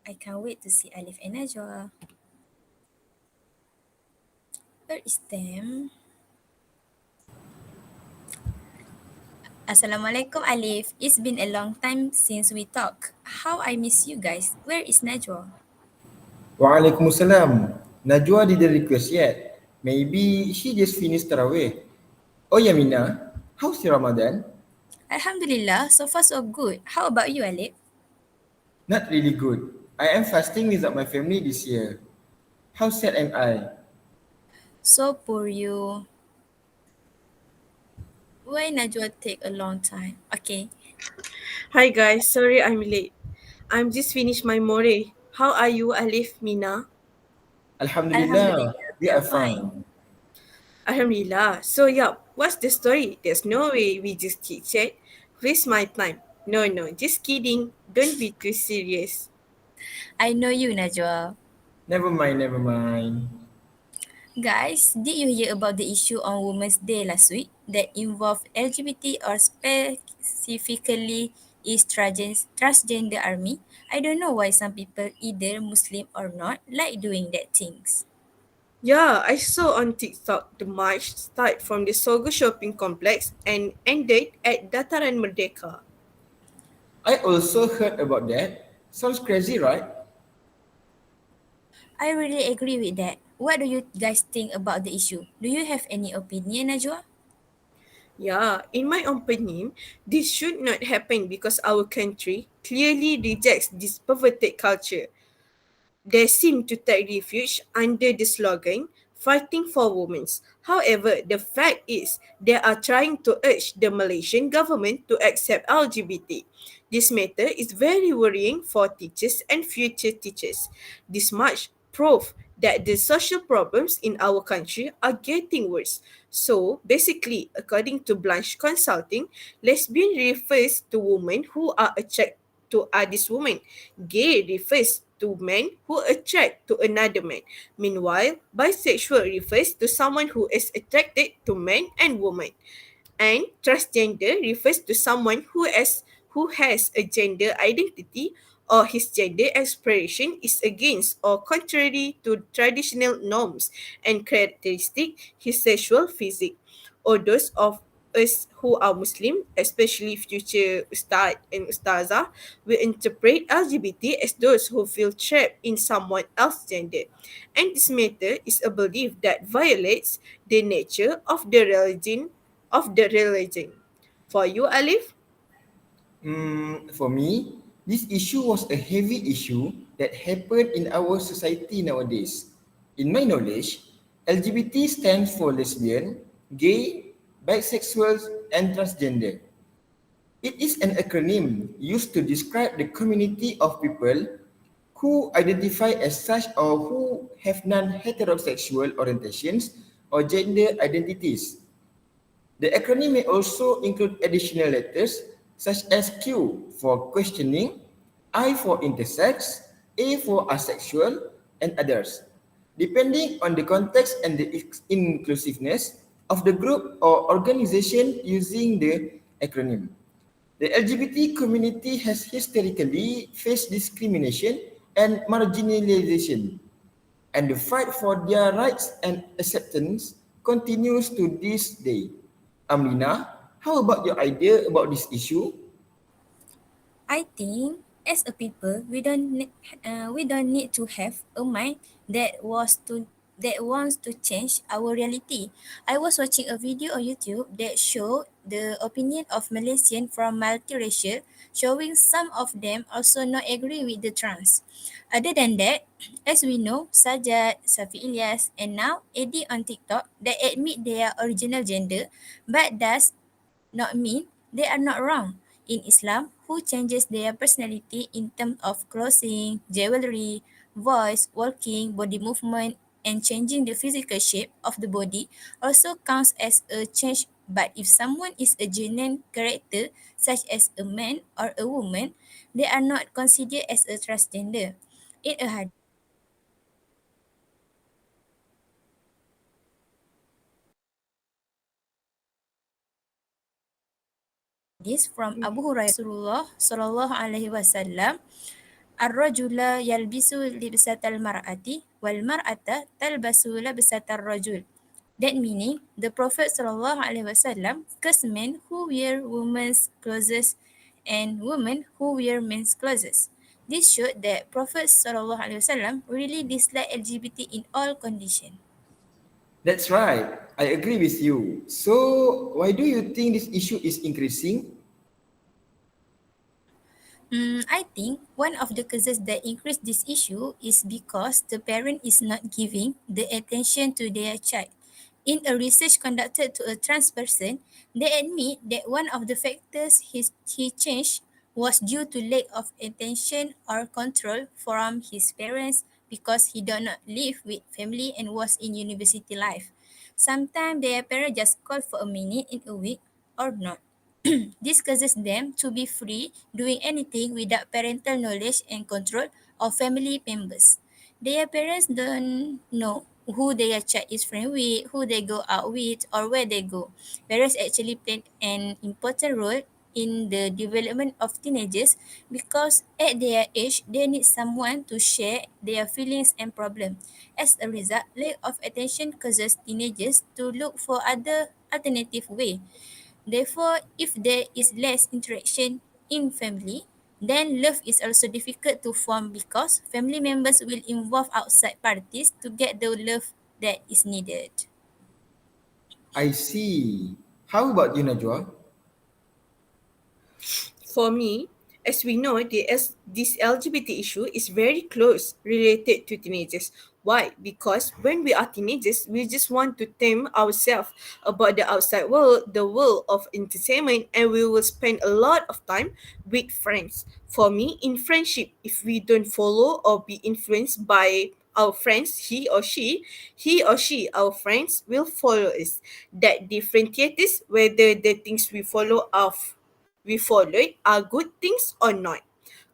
I can't wait to see Alif and Najwa. Where is them? Assalamualaikum Alif. It's been a long time since we talked. How I miss you guys. Where is Najwa? Waalaikumsalam. Najwa didn't request yet. Maybe she just finished Tarawih. Oh yeah, Mina. How's your Ramadan? Alhamdulillah, so far so good. How about you Alif? Not really good. I am fasting without my family this year. How sad am I? So poor you. Why Najwa take a long time? Okay. Hi guys, sorry I'm late. I'm just finished my more. How are you, Alif, Mina? Alhamdulillah, Alhamdulillah, we we are are fine. fine. Alhamdulillah. So yeah, what's the story? There's no way we just chit chat. Waste my time. No, no, just kidding. Don't be too serious. I know you Najwa. Never mind, never mind. Guys, did you hear about the issue on Women's Day last week that involved LGBT or specifically is transgender army? I don't know why some people, either Muslim or not, like doing that things. Yeah, I saw on TikTok the march start from the Sogo shopping complex and ended at Dataran Merdeka. I also heard about that. Sounds crazy, right? I really agree with that. What do you guys think about the issue? Do you have any opinion, Najwa? Yeah, in my opinion, this should not happen because our country clearly rejects this perverted culture. They seem to take refuge under the slogan fighting for women. However, the fact is they are trying to urge the Malaysian government to accept LGBT. This matter is very worrying for teachers and future teachers. This much proof that the social problems in our country are getting worse. So, basically, according to Blanche Consulting, lesbian refers to women who are attracted to others women. Gay refers to men who attract to another man. Meanwhile, bisexual refers to someone who is attracted to men and women. And transgender refers to someone who has a gender identity or his gender expression is against or contrary to traditional norms and characteristic his sexual physique, or those of us who are Muslim, especially future Ustad and Ustazah, will interpret LGBT as those who feel trapped in someone else's gender. And this matter is a belief that violates the nature of the religion. For you, Alif? For me, this issue was a heavy issue that happened in our society nowadays. In my knowledge, LGBT stands for lesbian, gay, bisexual, and transgender. It is an acronym used to describe the community of people who identify as such or who have non-heterosexual orientations or gender identities. The acronym may also include additional letters such as Q for questioning, I for intersex, A for asexual, and others, depending on the context and the inclusiveness of the group or organization using the acronym. The LGBT community has historically faced discrimination and marginalization, and the fight for their rights and acceptance continues to this day. Amrina, how about your idea about this issue? I think as a people, we don't need to have a mind that wants to change our reality. I was watching a video on YouTube that showed the opinion of Malaysian from multiracial, showing some of them also not agree with the trans. Other than that, as we know, Sajad, Safi Ilyas, and now Eddie on TikTok that admit their original gender, but does not mean they are not wrong. In Islam, who changes their personality in terms of clothing, jewelry, voice, walking, body movement, and changing the physical shape of the body also counts as a change. But if someone is a genuine character, such as a man or a woman, they are not considered as a transgender. In a hadith from Abu Hurairah Rasulullah sallallahu alaihi wasallam الرجل يلبس لبسة المرأة والمرأة تلبس لبسة الرجل. That meaning, the Prophet ﷺ cursed men who wear women's clothes and women who wear men's clothes. This showed that Prophet ﷺ really disliked LGBT in all conditions. That's right. I agree with you. So, why do you think this issue is increasing? I think one of the causes that increase this issue is because the parent is not giving the attention to their child. In a research conducted to a trans person, they admit that one of the factors he changed was due to lack of attention or control from his parents because he did not live with family and was in university life. Sometimes their parents just call for a minute in a week or not. This causes them to be free doing anything without parental knowledge and control of family members. Their parents don't know who their child is friend with, who they go out with, or where they go. Parents actually play an important role in the development of teenagers because at their age they need someone to share their feelings and problems. As a result, lack of attention causes teenagers to look for other alternative way. Therefore, if there is less interaction in family, then love is also difficult to form because family members will involve outside parties to get the love that is needed. I see. How about you, Najwa? For me, as we know, this LGBT issue is very close related to teenagers. Why? Because when we are teenagers, we just want to tame ourselves about the outside world, the world of entertainment, and we will spend a lot of time with friends. For me, in friendship, if we don't follow or be influenced by our friends, he or she, our friends will follow us. That differentiates whether the things we followed are good things or not.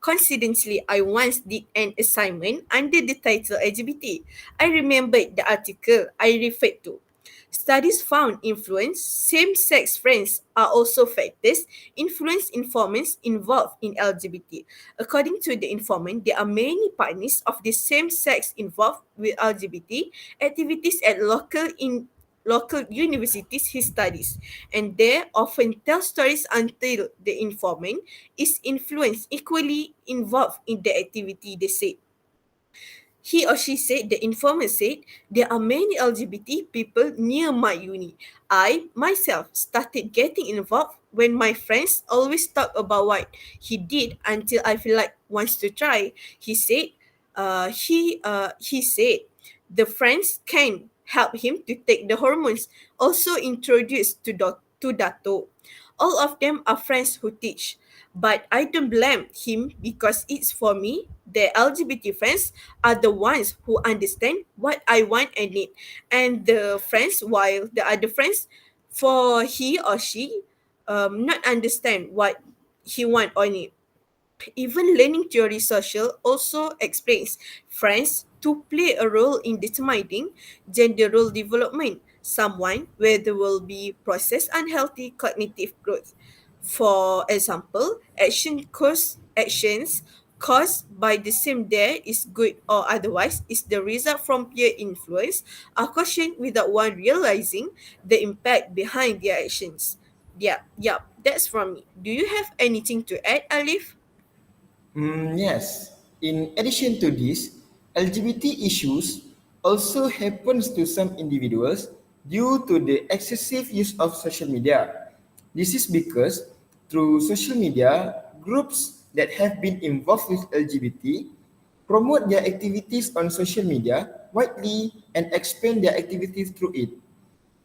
Coincidentally, I once did an assignment under the title LGBT. I remembered the article I referred to. Studies found influence, same sex friends are also factors, influence informants involved in LGBT. According to the informant, there are many partners of the same sex involved with LGBT activities at local universities he studies, and they often tell stories until the informant is influenced equally involved in the activity they say. He or she said, the informant said, there are many LGBT people near my uni. I myself started getting involved when my friends always talk about what he did until I feel like wants to try. He said the friends can help him to take the hormones. Also introduced to Dato. All of them are friends who teach. But I don't blame him because it's for me. The LGBT friends are the ones who understand what I want and need. And the friends, while the other friends, for he or she, not understand what he want or need. Even learning theory social also explains friends to play a role in determining gender role development, someone where there will be process unhealthy cognitive growth. For example, actions caused by the same there is good or otherwise is the result from peer influence are cautioned without one realizing the impact behind their actions. Yeah, that's from me. Do you have anything to add, Alif? Yes. In addition to this, LGBT issues also happens to some individuals due to the excessive use of social media. This is because through social media, groups that have been involved with LGBT promote their activities on social media widely and expand their activities through it.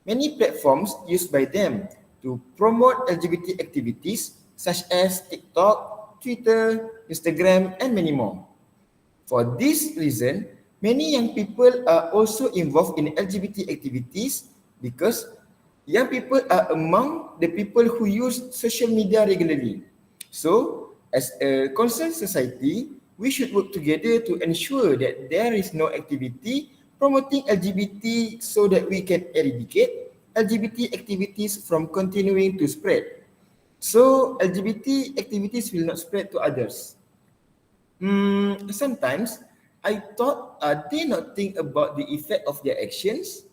Many platforms used by them to promote LGBT activities such as TikTok, Twitter, Instagram, and many more. For this reason, many young people are also involved in LGBT activities because young people are among the people who use social media regularly. So, as a concerned society, we should work together to ensure that there is no activity promoting LGBT so that we can eradicate LGBT activities from continuing to spread. So, LGBT activities will not spread to others. Sometimes I thought, are they not think about the effect of their actions?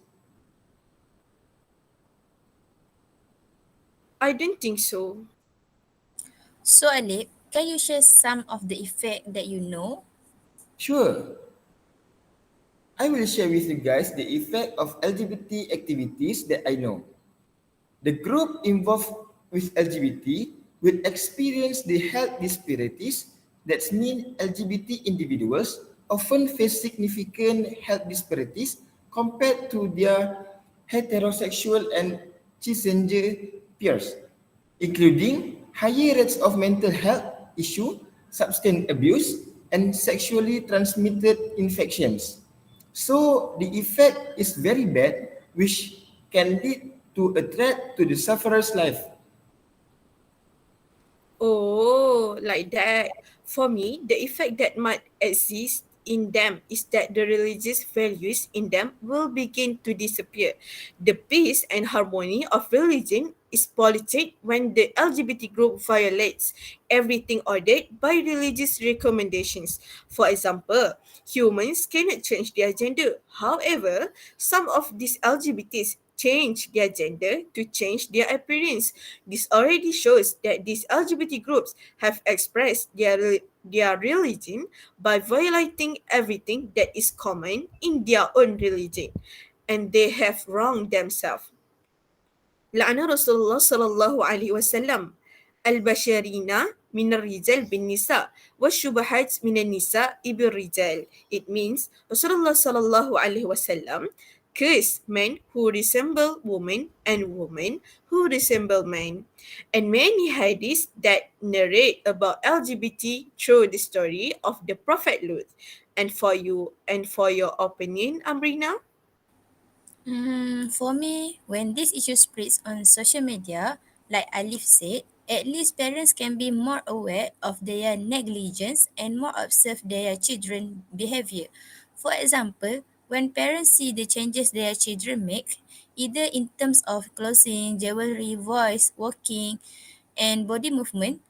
I don't think so. So Alip, can you share some of the effect that you know? Sure, I will share with you guys the effect of LGBT activities that I know. The group involved with LGBT will experience the health disparities that mean LGBT individuals often face significant health disparities compared to their heterosexual and cisgender peers, including higher rates of mental health issue, substance abuse, and sexually transmitted infections. So the effect is very bad, which can lead to a threat to the sufferer's life. Oh, like that. For me, the effect that might exist in them is that the religious values in them will begin to disappear. The peace and harmony of religion is polluted when the LGBT group violates everything ordered by religious recommendations. For example, humans cannot change their gender. However, some of these LGBTs change their gender to change their appearance. This already shows that these LGBT groups have expressed their religion by violating everything that is common in their own religion, and they have wronged themselves. لعن رسول الله صلى الله عليه وسلم البشرين من الرجال بالنساء والشبهات من النساء بالرجال. It means Rasulullah sallallahu alaihi wasallam cursed men who resemble women and women who resemble men. And many hadiths that narrate about LGBT through the story of the Prophet Lut. And for your opinion, Amrina? For me, when this issue spreads on social media, like Alif said, at least parents can be more aware of their negligence and more observe their children's behavior. For example, when parents see the changes their children make, either in terms of clothing, jewelry, voice, walking, and body movement,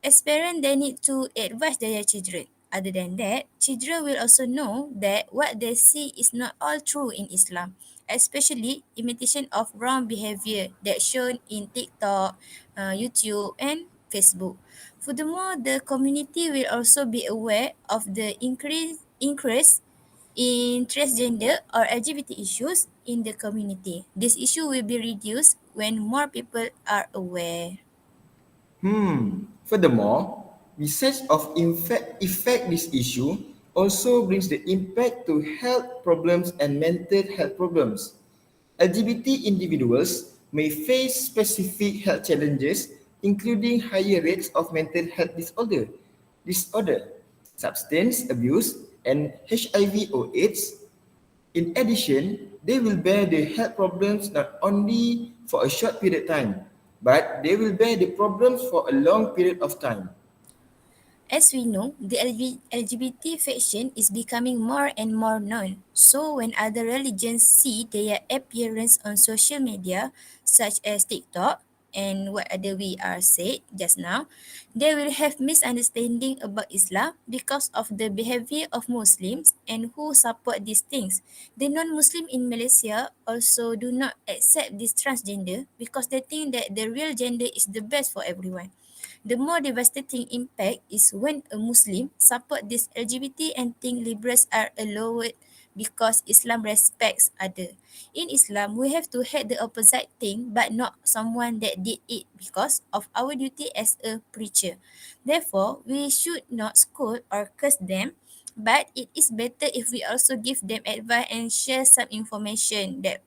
as parents, they need to advise their children. Other than that, children will also know that what they see is not all true in Islam, especially imitation of wrong behavior that shown in TikTok, YouTube, and Facebook. Furthermore, the community will also be aware of the increase in transgender or LGBT issues in the community. This issue will be reduced when more people are aware. Furthermore, research of effect this issue also brings the impact to health problems and mental health problems. LGBT individuals may face specific health challenges, including higher rates of mental health disorder, substance abuse, and HIV or AIDS. In addition, they will bear the health problems not only for a short period of time, but they will bear the problems for a long period of time. As we know, the LGBT faction is becoming more and more known. So when other religions see their appearance on social media, such as TikTok and what other we are said just now, they will have misunderstanding about Islam because of the behavior of Muslims and who support these things. The non-Muslim in Malaysia also do not accept this transgender because they think that the real gender is the best for everyone. The more devastating impact is when a Muslim support this LGBT and think liberals are allowed because Islam respects other. In Islam, we have to hate the opposite thing but not someone that did it because of our duty as a preacher. Therefore, we should not scold or curse them, but it is better if we also give them advice and share some information that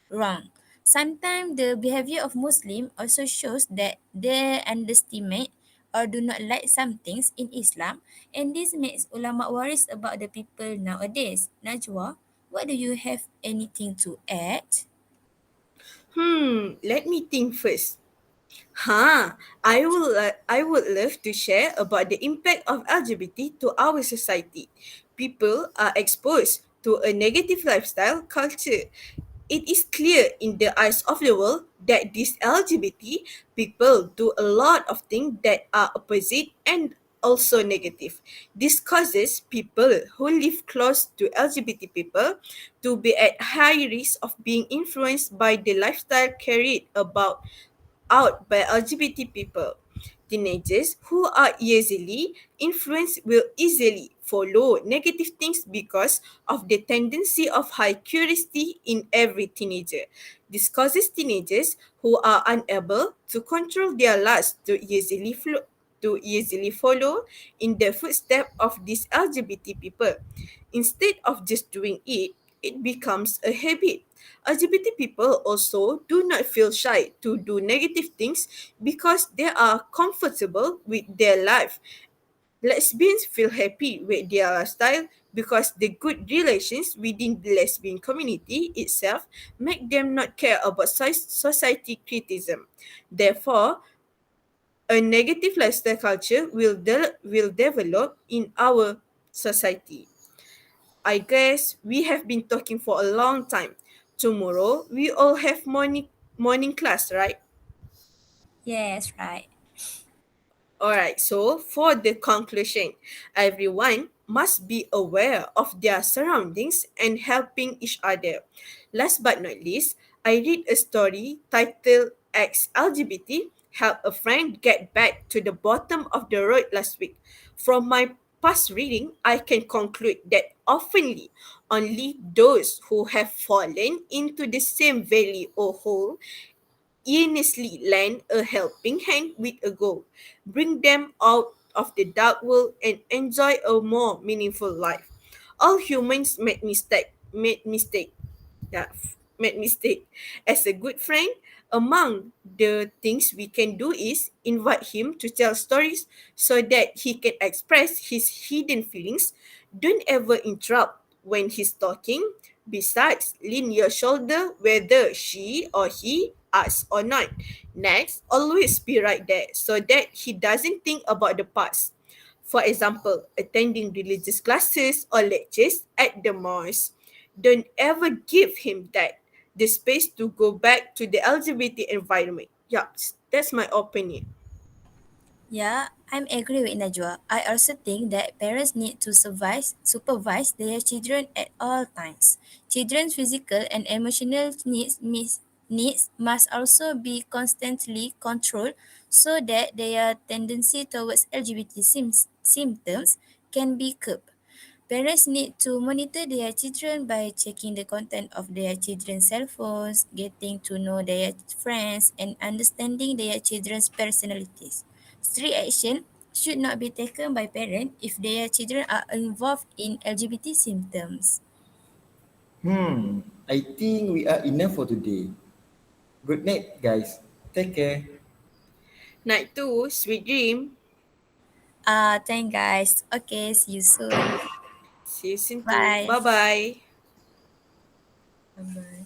wrong. Sometimes the behavior of Muslim also shows that they underestimate or do not like some things in Islam, and this makes ulama worries about the people nowadays. Najwa, what do you have anything to add? Let me think first. I would love to share about the impact of LGBT to our society. People are exposed to a negative lifestyle culture. It is clear in the eyes of the world that these LGBT people do a lot of things that are opposite and also negative. This causes people who live close to LGBT people to be at high risk of being influenced by the lifestyle carried about out by LGBT people. Teenagers who are easily influenced will easily follow negative things because of the tendency of high curiosity in every teenager. This causes teenagers who are unable to control their lust to easily follow in the footsteps of these LGBT people. Instead of just doing it, it becomes a habit. LGBT people also do not feel shy to do negative things because they are comfortable with their life. Lesbians feel happy with their lifestyle because the good relations within the lesbian community itself make them not care about society criticism. Therefore, a negative lifestyle culture will develop in our society. I guess we have been talking for a long time. Tomorrow we all have morning class, right? Yes, right. Alright, so for the conclusion, everyone must be aware of their surroundings and helping each other. Last but not least, I read a story titled Ex LGBT Help a Friend Get Back to the Bottom of the Road last week. From my past reading, I can conclude that oftenly only those who have fallen into the same valley or hole earnestly lend a helping hand with a goal, bring them out of the dark world and enjoy a more meaningful life. All humans made mistake. As a good friend, among the things we can do is invite him to tell stories so that he can express his hidden feelings. Don't ever interrupt when he's talking. Besides, lean your shoulder whether she or he asks or not. Next, always be right there so that he doesn't think about the past. For example, attending religious classes or lectures at the mosque. Don't ever give him the space to go back to the LGBT environment. Yeah, that's my opinion. Yeah, I'm agree with Najwa. I also think that parents need to supervise their children at all times. Children's physical and emotional needs must also be constantly controlled so that their tendency towards LGBT symptoms can be curbed. Parents need to monitor their children by checking the content of their children's cell phones, getting to know their friends, and understanding their children's personalities. Strict action should not be taken by parents if their children are involved in LGBT symptoms. I think we are enough for today. Good night, guys. Take care. Night 2, sweet dream. Thank guys. Okay, see you soon. See you soon too. Bye. Bye bye. Bye.